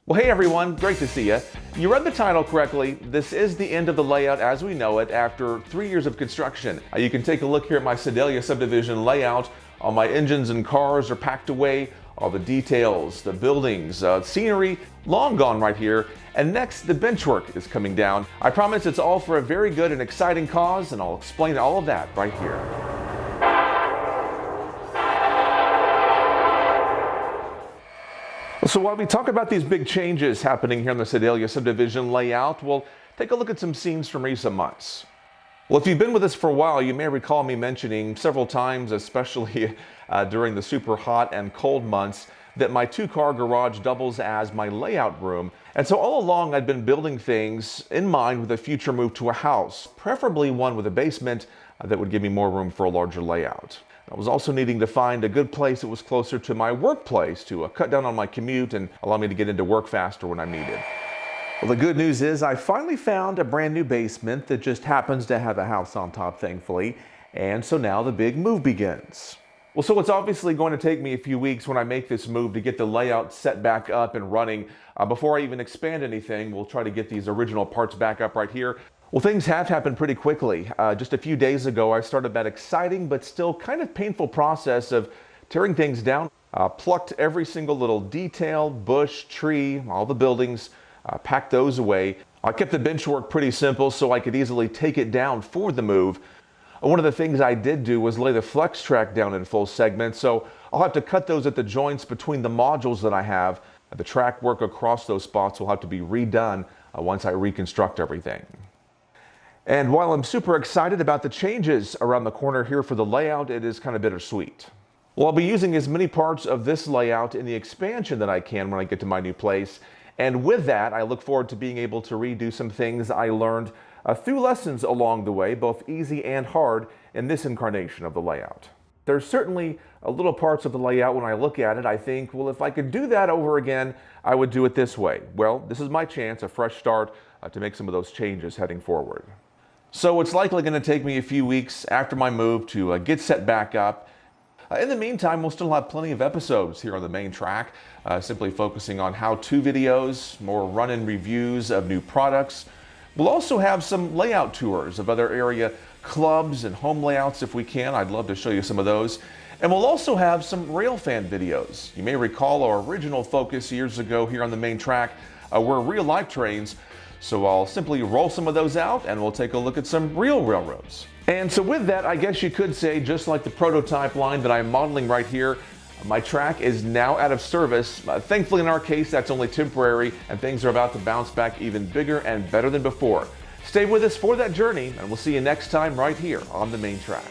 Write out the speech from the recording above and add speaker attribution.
Speaker 1: Well, hey everyone, great to see you. You read the title correctly. This is the end of the layout as we know it after 3 years of construction. You can take a look here at my Sedalia Subdivision layout. All my engines and cars are packed away. All the details, the buildings, scenery, long gone right here. And next, the bench work is coming down. I promise it's all for a very good and exciting cause, and I'll explain all of that right here. So while we talk about these big changes happening here in the Sedalia Subdivision layout, we'll take a look at some scenes from recent months. Well, if you've been with us for a while, you may recall me mentioning several times, especially during the super hot and cold months, that my two-car garage doubles as my layout room. And so all along I'd been building things in mind with a future move to a house, preferably one with a basement that would give me more room for a larger layout. I was also needing to find a good place that was closer to my workplace to cut down on my commute and allow me to get into work faster when I'm needed. Well, the good news is I finally found a brand new basement that just happens to have a house on top, thankfully. And so now the big move begins. Well, so it's obviously going to take me a few weeks when I make this move to get the layout set back up and running. Before I even expand anything, we'll try to get these original parts back up right here. Well, things have happened pretty quickly. Just a few days ago, I started that exciting but still kind of painful process of tearing things down. Plucked every single little detail, bush, tree, all the buildings, packed those away. I kept the bench work pretty simple so I could easily take it down for the move. One of the things I did do was lay the flex track down in full segments, so I'll have to cut those at the joints between the modules that I have. The track work across those spots will have to be redone once I reconstruct everything. And while I'm super excited about the changes around the corner here for the layout, it is kind of bittersweet. Well, I'll be using as many parts of this layout in the expansion that I can when I get to my new place. And with that, I look forward to being able to redo some things I learned through lessons along the way, both easy and hard, in this incarnation of the layout. There's certainly little parts of the layout when I look at it, I think, well, if I could do that over again, I would do it this way. Well, this is my chance, a fresh start, to make some of those changes heading forward. So it's likely going to take me a few weeks after my move to get set back up. In the meantime, we'll still have plenty of episodes here on the main track, simply focusing on how-to videos, more run-in reviews of new products. We'll also have some layout tours of other area clubs and home layouts if we can. I'd love to show you some of those. And we'll also have some railfan videos. You may recall our original focus years ago here on the main track were real-life trains. So I'll simply roll some of those out and we'll take a look at some real railroads. And so with that, I guess you could say, just like the prototype line that I'm modeling right here, my track is now out of service. Thankfully in our case, that's only temporary and things are about to bounce back even bigger and better than before. Stay with us for that journey and we'll see you next time right here on the main track.